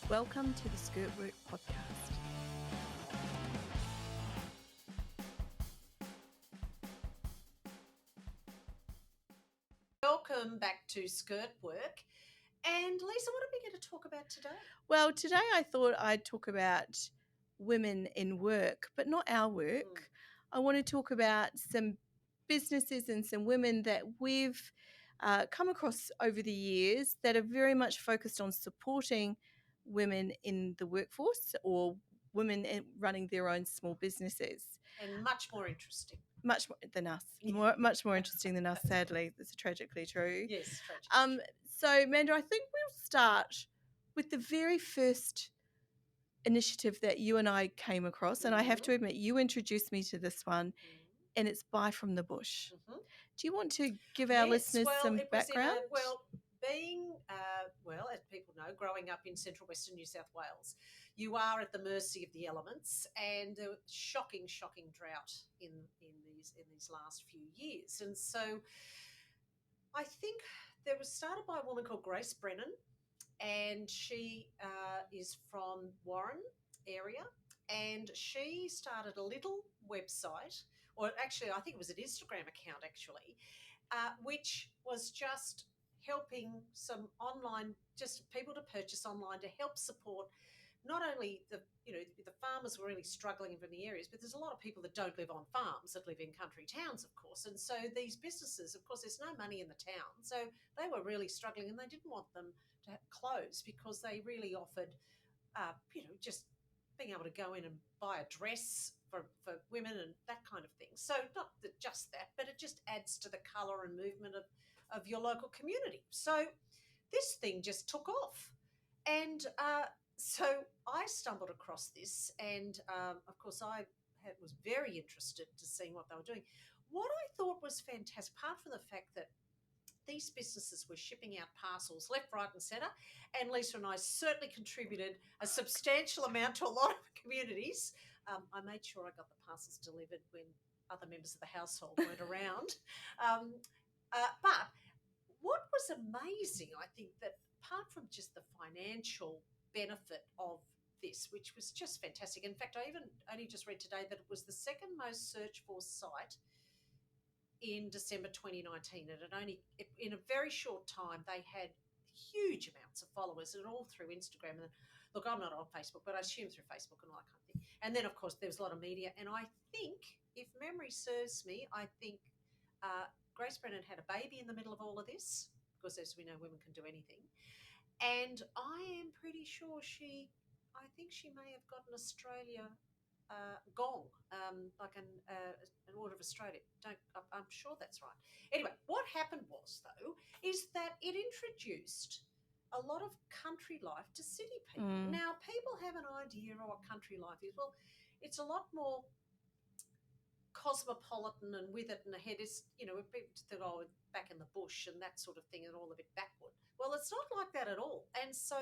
Welcome to the SkirtWork Podcast. Welcome back to SkirtWork. And Lisa, what are we going to talk about today? Well, today I thought I'd talk about women in work, but not our work. I want to talk about some businesses and some women that we've come across over the years that are very much focused on supporting women in the workforce or women running their own small businesses. And much more interesting. Much more than us. Much more interesting than us, sadly. That's tragically true. Yes, tragically true. So, Manda, I think we'll start with the very first initiative that you and I came across. And I have to admit, you introduced me to this one, and it's Buy from the Bush. Mm-hmm. Do you want to give our listeners some background? As people know, growing up in central Western New South Wales, you are at the mercy of the elements, and a shocking drought in these last few years. And so I think that was started by a woman called Grace Brennan, and she is from Warren area, and she started a little website, or actually I think it was an Instagram account actually, which was just helping some online, just people to purchase online to help support not only the farmers were really struggling from the areas, but there's a lot of people that don't live on farms, that live in country towns, of course. And so these businesses, of course, there's no money in the town. So they were really struggling, and they didn't want them to close because they really offered, just being able to go in and buy a dress for women and that kind of thing. So not just that, but it just adds to the colour and movement of your local community. So this thing just took off. And so I stumbled across this, and of course I was very interested to see what they were doing. What I thought was fantastic, apart from the fact that these businesses were shipping out parcels left, right and centre, and Lisa and I certainly contributed a substantial amount to a lot of communities. I made sure I got the parcels delivered when other members of the household weren't around. But what was amazing, I think, that apart from just the financial benefit of this, which was just fantastic. In fact, I even only just read today that it was the second most searched for site in December 2019, and in a very short time they had huge amounts of followers, and all through Instagram. And look, I'm not on Facebook, but I assume through Facebook and all that kind of thing. And then, of course, there was a lot of media. And I think, if memory serves me, Grace Brennan had a baby in the middle of all of this, because as we know, women can do anything. And I am pretty sure I think she may have got an Australia gong, like an Order of Australia. I'm sure that's right. Anyway, what happened was, though, is that it introduced a lot of country life to city people. Now, people have an idea of what country life is. Well, it's a lot more cosmopolitan, and with it in the head is, people think, oh, back in the bush and that sort of thing, and all a bit backward. Well, it's not like that at all. And so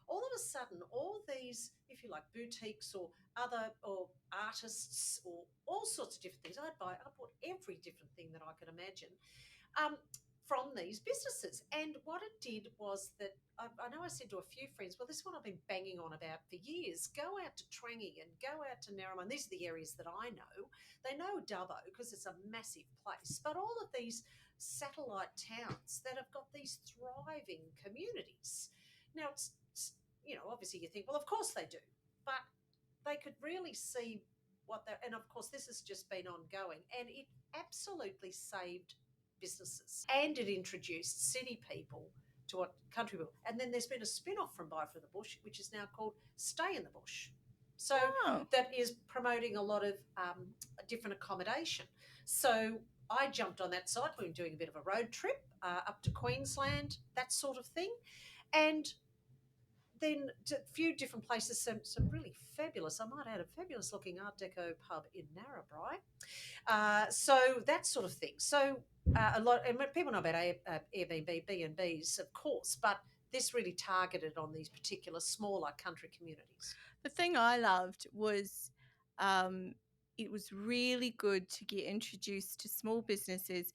all of a sudden, all these, if you like, boutiques or artists or all sorts of different things, I bought every different thing that I could imagine from these businesses. And what it did was that I know I said to a few friends, well, this is what I've been banging on about for years. Go out to Trangie and go out to Narromine. These are the areas that I know. They know Dubbo because it's a massive place. But all of these satellite towns that have got these thriving communities. Now, it's obviously you think, well, of course they do. But they could really see and of course this has just been ongoing, and it absolutely saved businesses, and it introduced city people to what country people. And then there's been a spin-off from Buy from the Bush, which is now called Stay in the Bush. So that is promoting a lot of different accommodation. So I jumped on that site. We were doing a bit of a road trip up to Queensland, that sort of thing. And then a few different places, some really fabulous, I might add, a fabulous looking Art Deco pub in Narrabri. So that sort of thing. So a lot, and people know about Airbnb, B&Bs, of course, but this really targeted on these particular smaller country communities. The thing I loved was it was really good to get introduced to small businesses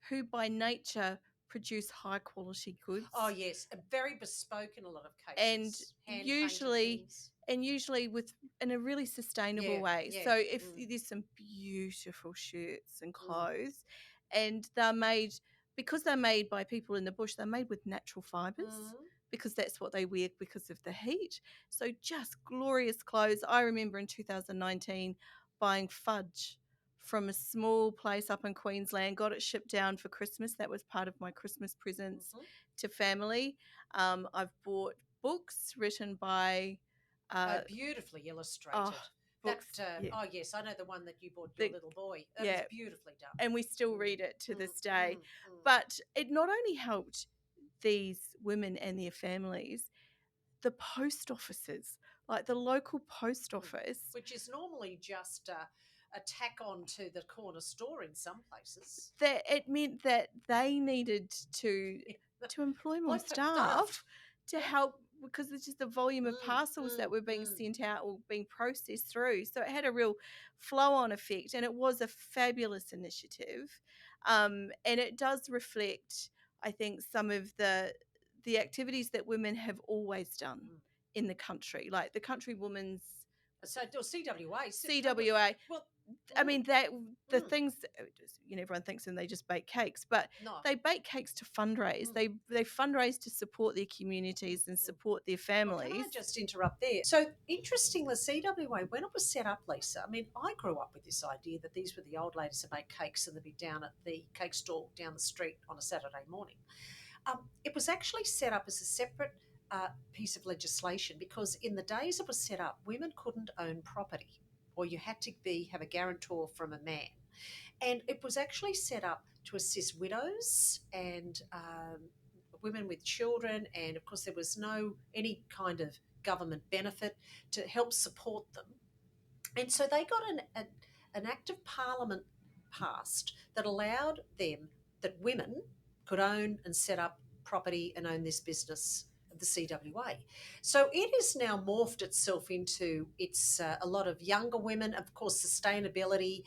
who by nature produce high quality goods. Oh yes, very bespoke in a lot of And cases. Hand painted usually things. with in a really sustainable way. Yeah. So if Mm. there's some beautiful shirts and Mm. clothes, and they're made because they're made by people in the bush, they're made with natural fibers. Mm. Because that's what they wear because of the heat. So just glorious clothes. I remember in 2019 buying fudge from a small place up in Queensland, got it shipped down for Christmas. That was part of my Christmas presents Mhm. to family. I've bought books written by Beautifully illustrated. oh, books, yeah, Oh yes, I know the one that you bought your the, little boy. That was yeah, beautifully done. and we still Mm, read it to mm, this day. mm. But it not only helped these women and their families, the post offices, like the local post office, Which is normally just a tack on to the corner store in some places. that it meant that they needed to employ more staff to help, because it's just the volume of parcels that were being sent out or being processed through. So it had a real flow-on effect, and it was a fabulous initiative. And it does reflect, I think, some of the activities that women have always done in the country, like the Country Women's So CWA. CWA. Well, I mean, that the things, everyone thinks and they just bake cakes, but no. they bake cakes to fundraise. They fundraise to support their communities and support their families. Well, can I just interrupt there? So interestingly, CWA, when it was set up, Lisa, I mean, I grew up with this idea that these were the old ladies that make cakes and they'd be down at the cake stall down the street on a Saturday morning. It was actually set up as a separate piece of legislation because in the days it was set up, women couldn't own property, or you had to have a guarantor from a man. And it was actually set up to assist widows and women with children, and of course there was no any kind of government benefit to help support them. And so they got an act of parliament passed that allowed them, that women could own and set up property and own this business of the CWA. So it has now morphed itself into a lot of younger women, of course, sustainability.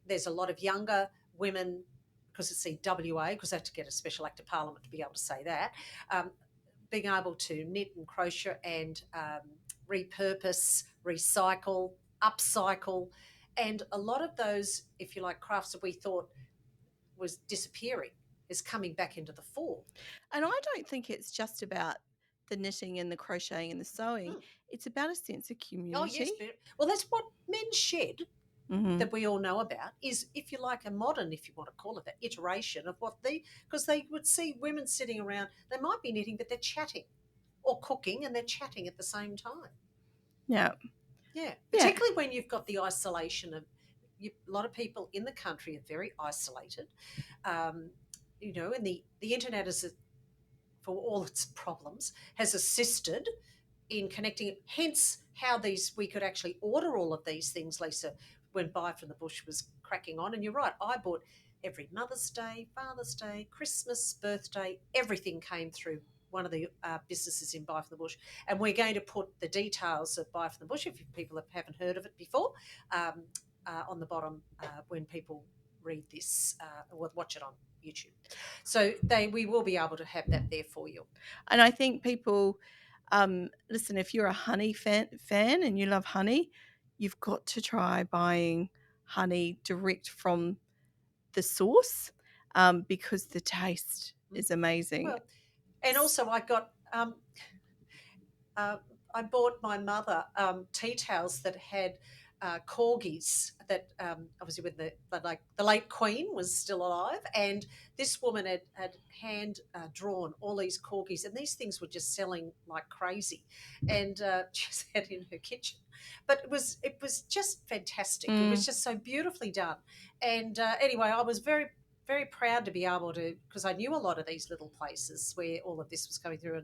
There's a lot of younger women because it's CWA, because they have to get a special act of parliament to be able to say that, being able to knit and crochet and repurpose, recycle, upcycle, and a lot of those, if you like, crafts that we thought was disappearing is coming back into the fore. And I don't think it's just about the knitting and the crocheting and the sewing. It's about a sense of community. Oh yes, well that's what Men's Shed that we all know about is, if you like, a modern, if you want to call it that, iteration of what because they would see women sitting around, they might be knitting, but they're chatting or cooking and they're chatting at the same time. Yeah. Yeah. Particularly when you've got the isolation of, a lot of people in the country are very isolated. And the internet is, for all its problems, has assisted in connecting. Hence how we could actually order all of these things, Lisa, when Buy from the Bush was cracking on. And you're right, I bought every Mother's Day, Father's Day, Christmas, birthday, everything came through one of the businesses in Buy from the Bush. And we're going to put the details of Buy from the Bush, if people haven't heard of it before, on the bottom when people read this or watch it on YouTube. So we will be able to have that there for you. And I think people, listen, if you're a honey fan and you love honey, you've got to try buying honey direct from the source, because the taste is amazing. Well, and also I got I bought my mother tea towels that had corgis that obviously when the late Queen was still alive, and this woman had hand drawn all these corgis, and these things were just selling like crazy, and she had it in her kitchen. But it was just fantastic. It was just so beautifully done, and anyway, I was very proud to be able to, because I knew a lot of these little places where all of this was coming through,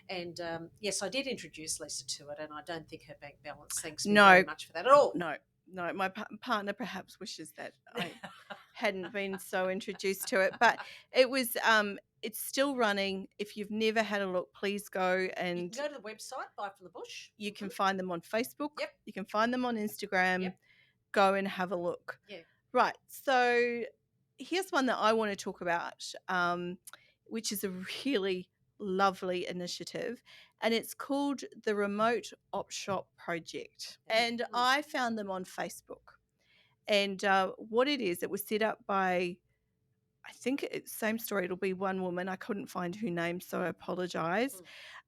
and yes, I did introduce Lisa to it, and I don't think her bank balance thanks me very much for that at all. No, my partner perhaps wishes that I hadn't been so introduced to it, but it was it's still running. If you've never had a look, please go and you can go to the website, Buy from the Bush. You can find them on Facebook. Yep. You can find them on Instagram. Yep. Go and have a look. Yeah. Right. So here's one that I want to talk about, which is a really lovely initiative, and it's called the Remote Op Shop Project. And I found them on Facebook. And what it is, it was set up by, I think it's same story. It'll be one woman. I couldn't find her name, so I apologize.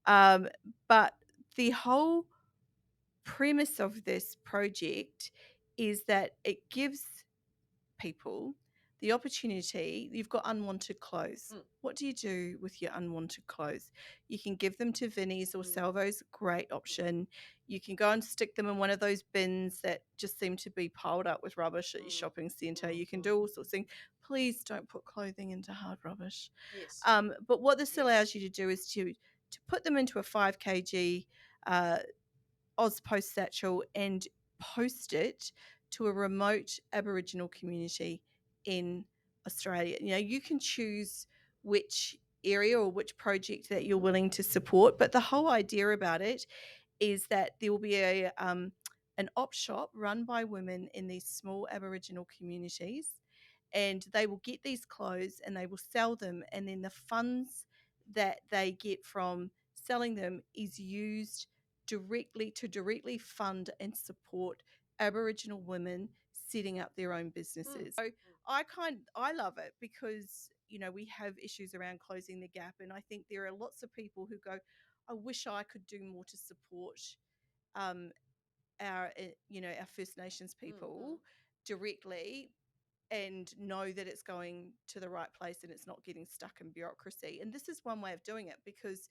But the whole premise of this project is that it gives people the opportunity. You've got unwanted clothes. What do you do with your unwanted clothes? You can give them to Vinnie's or Salvo's, great option. You can go and stick them in one of those bins that just seem to be piled up with rubbish at your shopping centre. You can do all sorts of things. Please don't put clothing into hard rubbish. Yes. But what this allows you to do is to put them into a 5 kg Post satchel and post it to a remote Aboriginal community in Australia. You know, you can choose which area or which project that you're willing to support, but the whole idea about it is that there will be an op shop run by women in these small Aboriginal communities, and they will get these clothes and they will sell them, and then the funds that they get from selling them is used directly fund and support Aboriginal women setting up their own businesses. So I love it because, you know, we have issues around closing the gap, and I think there are lots of people who go, I wish I could do more to support our First Nations people directly, and know that it's going to the right place and it's not getting stuck in bureaucracy. And this is one way of doing it, because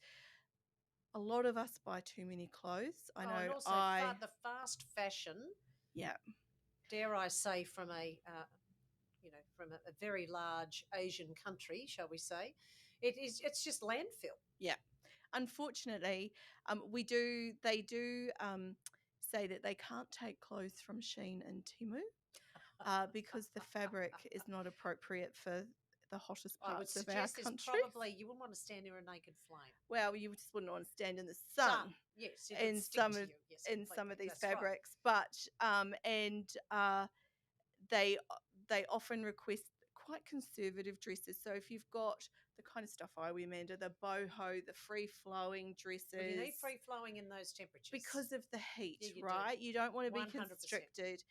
a lot of us buy too many clothes. I know. And also the fast fashion. Yeah. Dare I say, from from a very large Asian country, shall we say, it's just landfill. Yeah. Unfortunately, they do say that they can't take clothes from Shein and Temu because the fabric is not appropriate for the hottest parts of our country. Probably you wouldn't want to stand near a naked flame. Well, you just wouldn't want to stand in the sun. Yes, in some of these fabrics, right. But they often request quite conservative dresses. So if you've got the kind of stuff I wear, Manda, the boho, the free-flowing dresses. Well, you need free-flowing in those temperatures. Because of the heat, right? You don't want to be 100%. Constricted.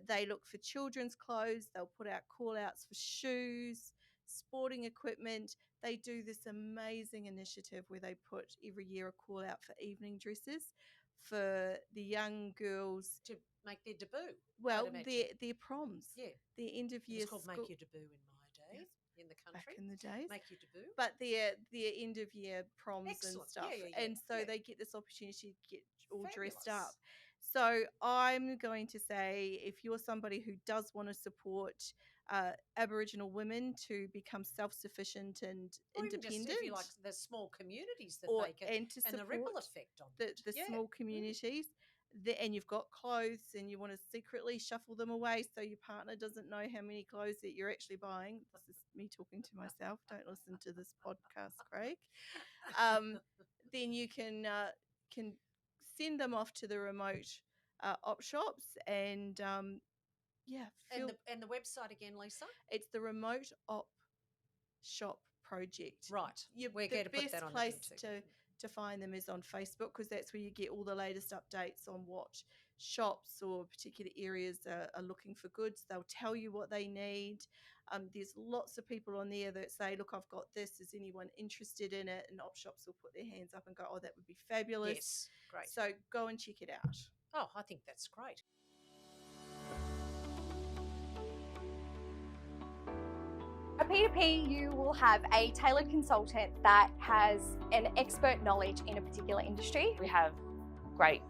They look for children's clothes. They'll put out call-outs for shoes, sporting equipment. They do this amazing initiative where they put every year a call-out for evening dresses for the young girls to make their debut. Well, their proms. Yeah. Their end of year. It's called Make Your Debut in my day. Yes. In the country. Back in the days. Make Your Debut. But their end of year proms and stuff. Yeah. And so they get this opportunity to get all dressed up. So I'm going to say, if you're somebody who does want to support Aboriginal women to become self-sufficient and independent, just if you like the small communities that they can, and to support the ripple effect on the small communities, and you've got clothes and you want to secretly shuffle them away so your partner doesn't know how many clothes that you're actually buying. This is me talking to myself. Don't listen to this podcast, Craig. Then you can send them off to the remote op shops and and the website again, Lisa? It's the Remote Op Shop Project. Right. We're going to put that on the best place to find them is on Facebook, because that's where you get all the latest updates on what shops or particular areas are looking for goods. They'll tell you what they need. There's lots of people on there that say, look, I've got this. Is anyone interested in it? And op shops will put their hands up and go, oh, that would be fabulous. Yes, great. So go and check it out. Oh, I think that's great. At P2P, you will have a tailored consultant that has an expert knowledge in a particular industry. We have great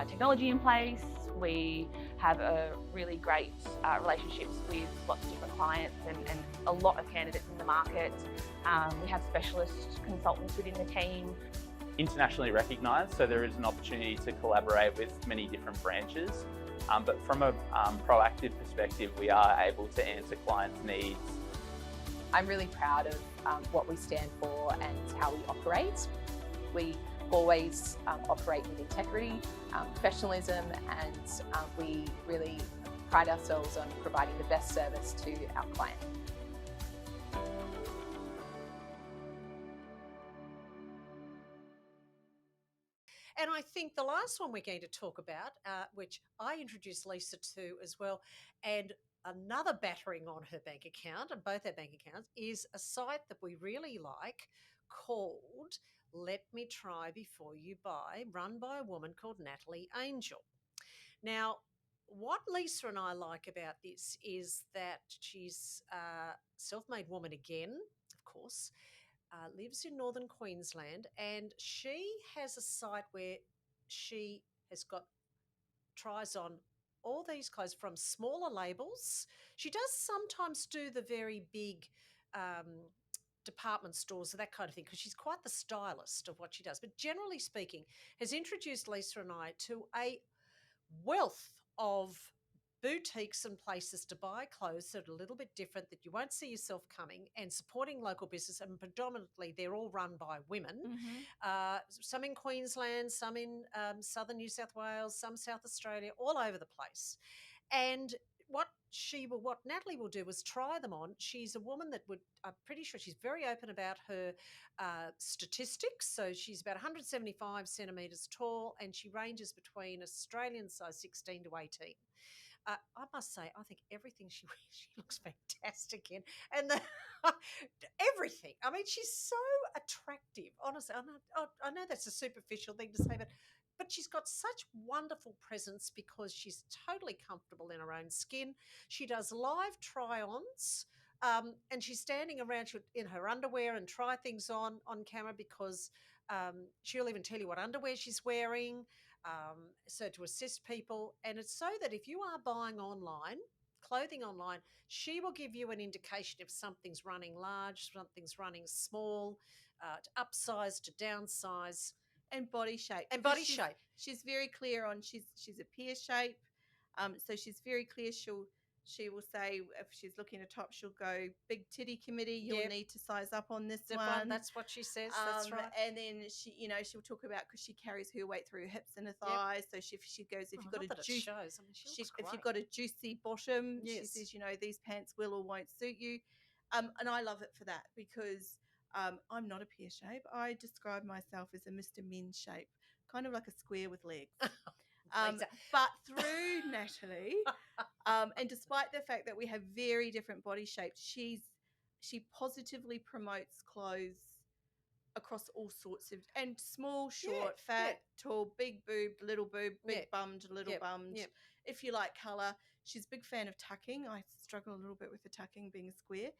technology in place. We have a really great relationships with lots of different clients and a lot of candidates in the market. We have specialist consultants within the team. Internationally recognised, so there is an opportunity to collaborate with many different branches. But from a proactive perspective, we are able to answer clients' needs. I'm really proud of what we stand for and how we operate. We always operate with integrity, professionalism, and we really pride ourselves on providing the best service to our clients. And I think the last one we're going to talk about, which I introduced Lisa to as well, and another battering on her bank account and both our bank accounts, is a site that we really like called Let Me Try Before You Buy, run by a woman called Natalie Angel. Now, what Lisa and I like about this is that she's a self-made woman again, of course, lives in northern Queensland, and she has a site where she has got tries on all these clothes from smaller labels. She does sometimes do the very big department stores, that kind of thing, because she's quite the stylist of what she does. But generally speaking, has introduced Lisa and I to a wealth of boutiques and places to buy clothes that are a little bit different, that you won't see yourself coming, and supporting local business. And predominantly they're all run by women, some in Queensland, some in southern New South Wales, some South Australia, all over the place. And what Natalie will do is try them on. She's a woman that I'm pretty sure she's very open about her statistics. So she's about 175 centimetres tall, and she ranges between Australian size 16 to 18. I must say, I think everything she wears, she looks fantastic in. And everything. I mean, she's so attractive. Honestly, I know that's a superficial thing to say, but she's got such wonderful presence because she's totally comfortable in her own skin. She does live try-ons, and she's standing around in her underwear and try things on camera, because she'll even tell you what underwear she's wearing, so to assist people. And it's so that if you are buying clothing online, she will give you an indication if something's running large, something's running small, to upsize, to downsize. And body shape. Shape. She's very clear on she's a pear shape. So she's very clear. She will say if she's looking at a top, she'll go big titty committee. You'll need to size up on this one. That's what she says. That's right. And then she'll talk about, because she carries her weight through her hips and her thighs. So she goes, if you've got a juicy, if you've got a juicy bottom, she says, these pants will or won't suit you. And I love it for that, because I'm not a pear shape. I describe myself as a Mr. Min shape, kind of like a square with legs. But through Natalie, and despite the fact that we have very different body shapes, she positively promotes clothes across all sorts of, and small, short, fat, tall, big boobed, little boob, big bummed, little bummed. If you like colour, she's a big fan of tucking. I struggle a little bit with the tucking, being a square.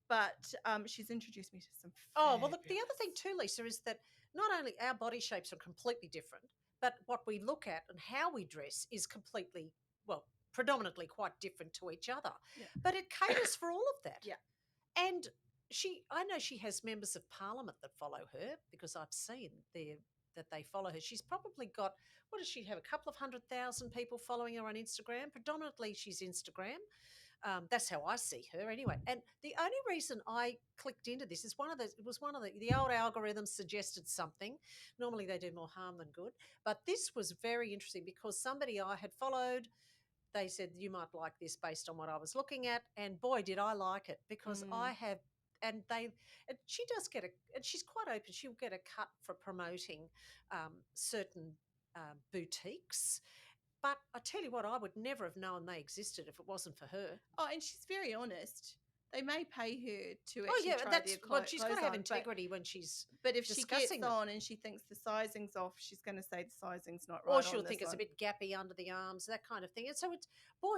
But she's introduced me to some well, look, the other thing too, Lisa, is that not only our body shapes are completely different, but what we look at and how we dress is completely, predominantly quite different to each other. But it caters for all of that. And I know she has members of parliament that follow her, because I've seen that they follow her. She's probably got, what does she have, a couple of 100,000 people following her on Instagram? Predominantly she's Instagram. That's how I see her anyway. And the only reason I clicked into this is the old algorithms suggested something. Normally they do more harm than good. But this was very interesting, because somebody I had followed, they said, you might like this based on what I was looking at. And boy, did I like it, because I have, and she does get and she's quite open. She'll get a cut for promoting certain boutiques. But I tell you what, I would never have known they existed if it wasn't for her. Oh, and she's very honest. They may pay her to actually try their clothes. Well, she's got to have integrity when she's But if she gets them on and she thinks the sizing's off, she's going to say the sizing's not right. Or she'll think it's a bit gappy under the arms, that kind of thing. And so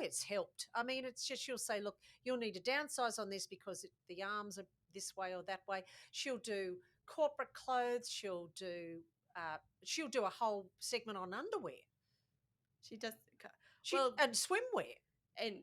it's helped. I mean, it's just, she'll say, look, you'll need to downsize on this because the arms are this way or that way. She'll do corporate clothes. She'll do a whole segment on underwear. She does. And swimwear. And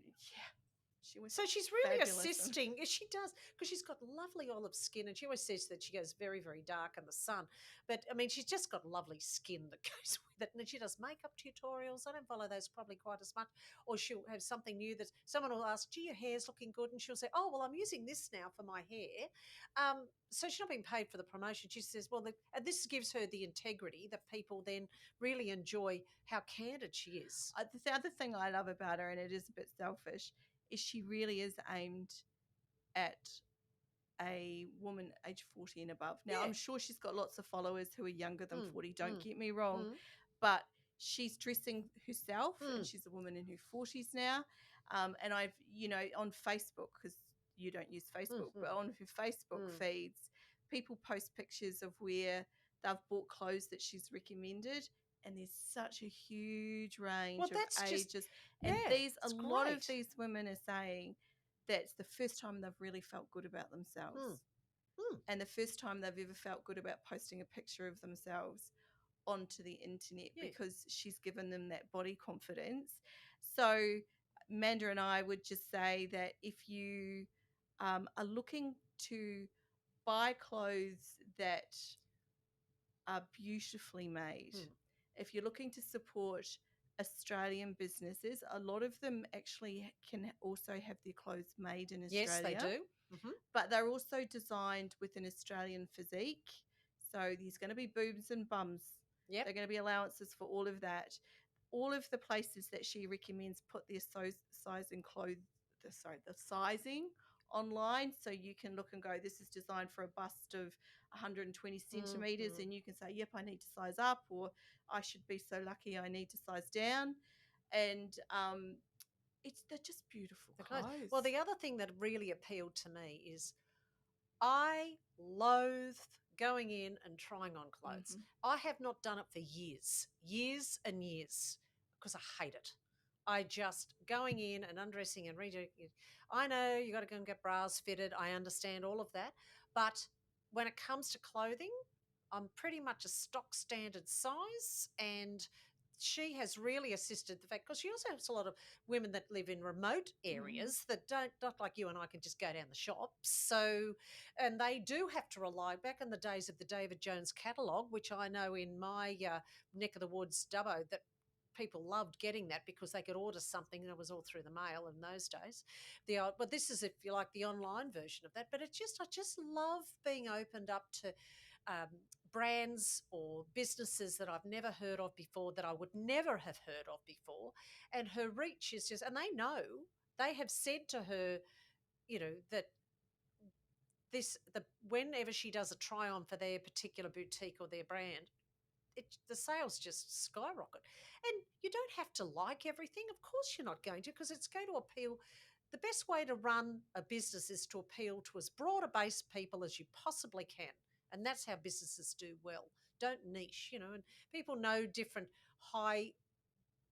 so she's really assisting. She does, because she's got lovely olive skin, and she always says that she goes very, very dark in the sun. But I mean, she's just got lovely skin that goes with it. And then she does makeup tutorials. I don't follow those probably quite as much. Or she'll have something new that someone will ask, gee, your hair's looking good. And she'll say, oh, well, I'm using this now for my hair. So she's not being paid for the promotion. She says, well, and this gives her the integrity that people then really enjoy how candid she is. The other thing I love about her, and it is a bit selfish, is she really is aimed at a woman age 40 and above. Now, Yeah. I'm sure she's got lots of followers who are younger than 40, don't get me wrong, Mm. but she's dressing herself and Mm. she's a woman in her 40s now. And I've, on Facebook, because you don't use Facebook, but on her Facebook feeds, people post pictures of where they've bought clothes that she's recommended, and there's such a huge range of ages. And a lot of these women are saying that's the first time they've really felt good about themselves. And the first time they've ever felt good about posting a picture of themselves onto the internet, because she's given them that body confidence. So Manda and I would just say that if you are looking to buy clothes that are beautifully made, if you're looking to support Australian businesses, a lot of them actually can also have their clothes made in Australia. Yes, they do. But they're also designed with an Australian physique. So there's going to be boobs and bums. Yep. There are going to be allowances for all of that. All of the places that she recommends put their the sizing online, so you can look and go, this is designed for a bust of 120 centimeters, and you can say, yep, I need to size up, or I should be so lucky I need to size down. And they're just beautiful clothes. Well, the other thing that really appealed to me is I loathed going in and trying on clothes. I have not done it for years and years, because I hate it. I just going in and undressing and redoing. I know you got to go and get bras fitted. I understand all of that. But when it comes to clothing, I'm pretty much a stock standard size, and she has really assisted the fact, because she also has a lot of women that live in remote areas that not like you and I can just go down the shops. So, and they do have to rely, back in the days of the David Jones catalogue, which I know in my neck of the woods, Dubbo, that people loved getting that because they could order something and it was all through the mail in those days. But this is, if you like, the online version of that. But I just love being opened up to brands or businesses that I've never heard of before, that I would never have heard of before. And her reach is just, and they have said to her, that whenever she does a try on for their particular boutique or their brand, the sales just skyrocket. And you don't have to like everything. Of course you're not going to, because it's going to appeal. The best way to run a business is to appeal to as broad a base of people as you possibly can. And that's how businesses do well. Don't niche, and people know different high,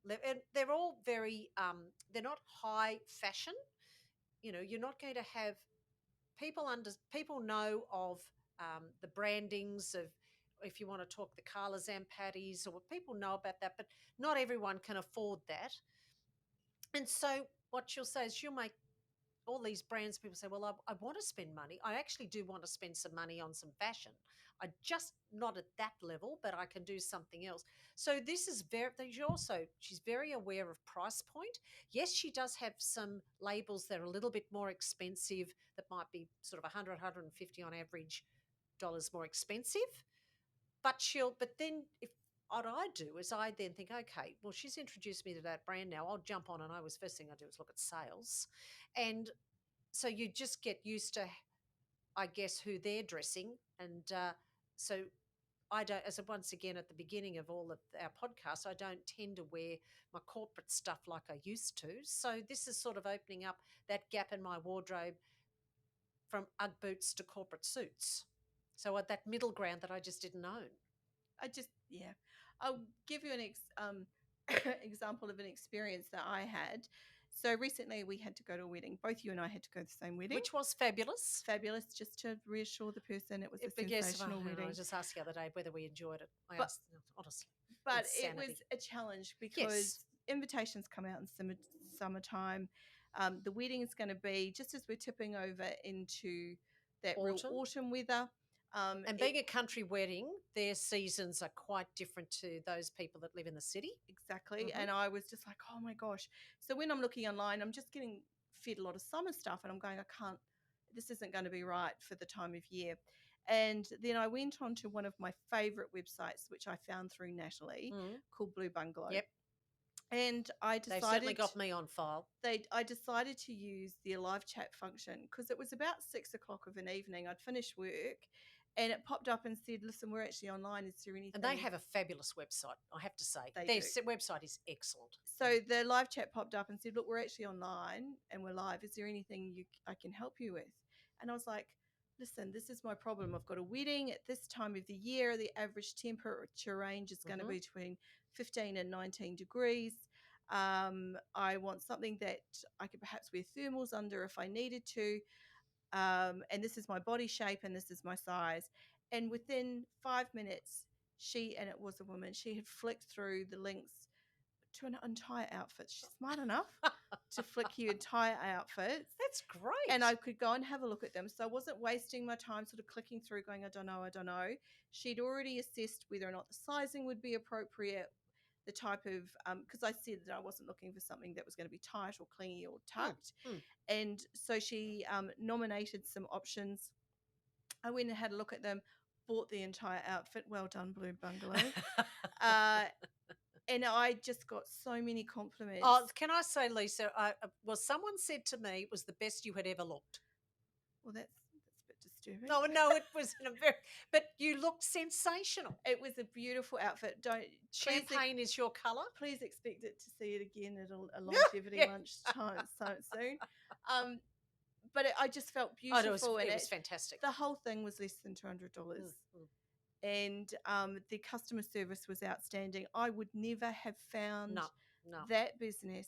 and they're all very, they're not high fashion. You're not going to have people know of the brandings of, if you want to talk the Carla's and Patties, or people know about that, but not everyone can afford that. And so what she'll say is she'll make all these brands, people say, well, I want to spend money. I actually do want to spend some money on some fashion. I just not at that level, but I can do something else. So this is she's very aware of price point. Yes, she does have some labels that are a little bit more expensive, that might be sort of 100, 150 on average dollars more expensive. But then what I do is I then think, okay, well, she's introduced me to that brand now. I'll jump on, and first thing I do is look at sales. And so you just get used to, I guess, who they're dressing. And so I don't, as once again at the beginning of all of our podcasts, I don't tend to wear my corporate stuff like I used to. So this is sort of opening up that gap in my wardrobe from Ugg boots to corporate suits. So at that middle ground that I just didn't own. I'll give you an example of an experience that I had. So recently we had to go to a wedding. Both you and I had to go to the same wedding. Which was fabulous. Fabulous, just to reassure the person it was a sensational wedding. I was just asked the other day whether we enjoyed it. Honestly. But it was a challenge because invitations come out in summertime. The wedding is going to be just as we're tipping over into that real autumn weather. And being a country wedding, their seasons are quite different to those people that live in the city. Exactly. And I was just like, oh my gosh. So when I'm looking online, I'm just getting fed a lot of summer stuff, and I'm going, this isn't going to be right for the time of year. And then I went on to one of my favourite websites, which I found through Natalie, called Blue Bungalow. Yep. And I They've certainly decided got me on file. I decided to use the live chat function because it was about 6 o'clock of an evening. I'd finished work and it popped up and said, listen, we're actually online. Is there anything? And they have a fabulous website, I have to say. They Their do. website is excellent. So the live chat popped up and said, look, we're actually online and we're live. Is there anything I can help you with? And I was like, listen, this is my problem. I've got a wedding at this time of the year. The average temperature range is going to be between 15 and 19 degrees. I want something that I could perhaps wear thermals under if I needed to. And this is my body shape and this is my size. And within 5 minutes, and it was a woman, she had flicked through the links to an entire outfit. She's smart enough to flick you entire outfits. That's great. And I could go and have a look at them. So I wasn't wasting my time sort of clicking through going, I don't know. She'd already assessed whether or not the sizing would be appropriate, the type of, because I said that I wasn't looking for something that was going to be tight or clingy or tucked. And so she nominated some options. I went and had a look at them, bought the entire outfit. Well done, Blue Bungalow. And I just got so many compliments. Oh, can I say, Lisa, someone said to me it was the best you had ever looked. Well, that's a bit disturbing. No, it was but you looked sensational. It was a beautiful outfit. Champagne is your colour. Please expect it to see it again at a longevity lunch time soon. But I just felt beautiful. It was fantastic. The whole thing was less than $200. And the customer service was outstanding. I would never have found that business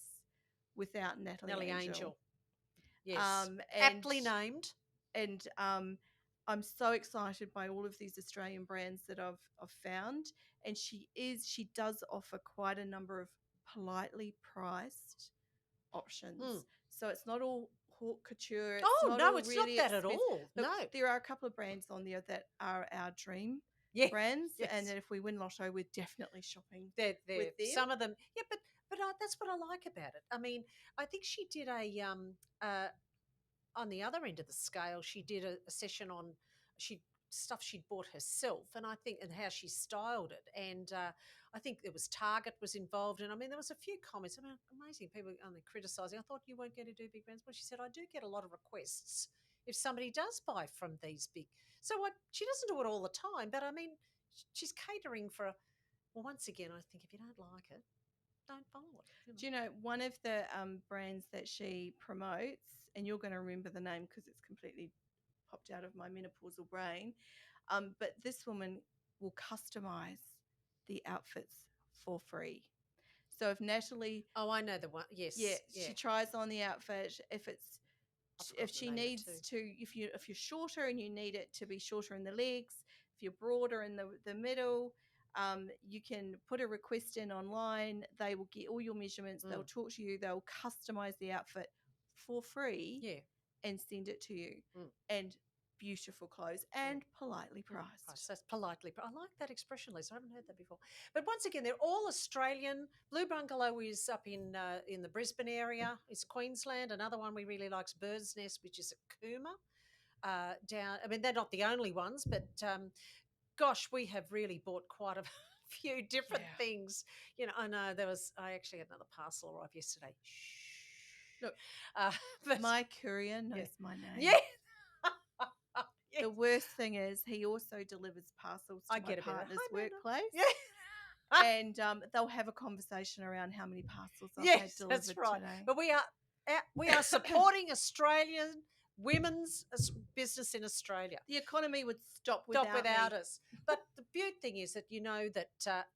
without Natalie Angel. Yes, aptly named. And I'm so excited by all of these Australian brands that I've found. And she does offer quite a number of politely priced options. So it's not all haute couture. It's not that at all. Look, no, there are a couple of brands on there that are our dream brands, and that if we win Lotto, we're definitely shopping with them. Some of them, but that's what I like about it. I mean, I think she did on the other end of the scale, she did a session on stuff she'd bought herself, and how she styled it, and I think there was Target was involved, and I mean there was a few comments. I mean, amazing people only criticising. I thought you weren't going to do big brands, but she said I do get a lot of requests if somebody does buy from these big. So she doesn't do it all the time, but I mean she's catering for. Once again, I think if you don't like it, don't follow it. Do you know one of the brands that she promotes, and you're going to remember the name because it's completely popped out of my menopausal brain, but this woman will customize the outfits for free. So if Natalie, I know the one. Yes, she tries on the outfit. If she needs to, if you're shorter and you need it to be shorter in the legs, if you're broader in the middle, you can put a request in online. They will get all your measurements. They'll talk to you. They'll customize the outfit for free and send it to you. And beautiful clothes and politely priced. That's politely. I like that expression, Lisa. I haven't heard that before. But once again, they're all Australian. Blue Bungalow is up in the Brisbane area. It's Queensland. Another one we really like is Bird's Nest, which is at Cooma. Down. I mean, they're not the only ones, but gosh, we have really bought quite a few different things. You know, I know I actually had another parcel arrive yesterday. Shh. Look, but my courier knows my name. Yeah. The worst thing is he also delivers parcels to my partner's workplace. Yeah. And they'll have a conversation around how many parcels I've had delivered that's right. today. But we are supporting Australian women's business in Australia. The economy would stop without us. But the beauty thing is that you know that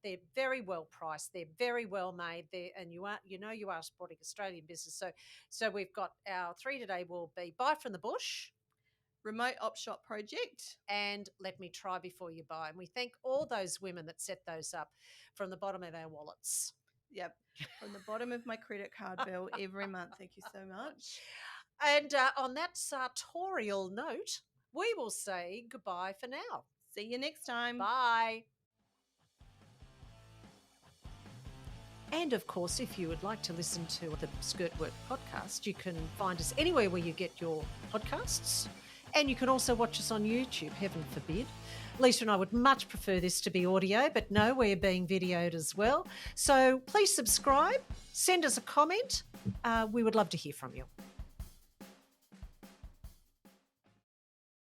they're very well priced, they're very well made, and you are supporting Australian business. So we've got our 3 today will be Buy from the Bush, Remote Op Shop Project, and Let Me Try Before You Buy. And we thank all those women that set those up from the bottom of our wallets. Yep, from the bottom of my credit card bill every month. Thank you so much. And on that sartorial note, we will say goodbye for now. See you next time. Bye. And of course, if you would like to listen to the SkirtWork podcast, you can find us anywhere where you get your podcasts. And you can also watch us on YouTube, heaven forbid. Lisa and I would much prefer this to be audio, but no, we're being videoed as well. So please subscribe send us a comment. We would love to hear from you.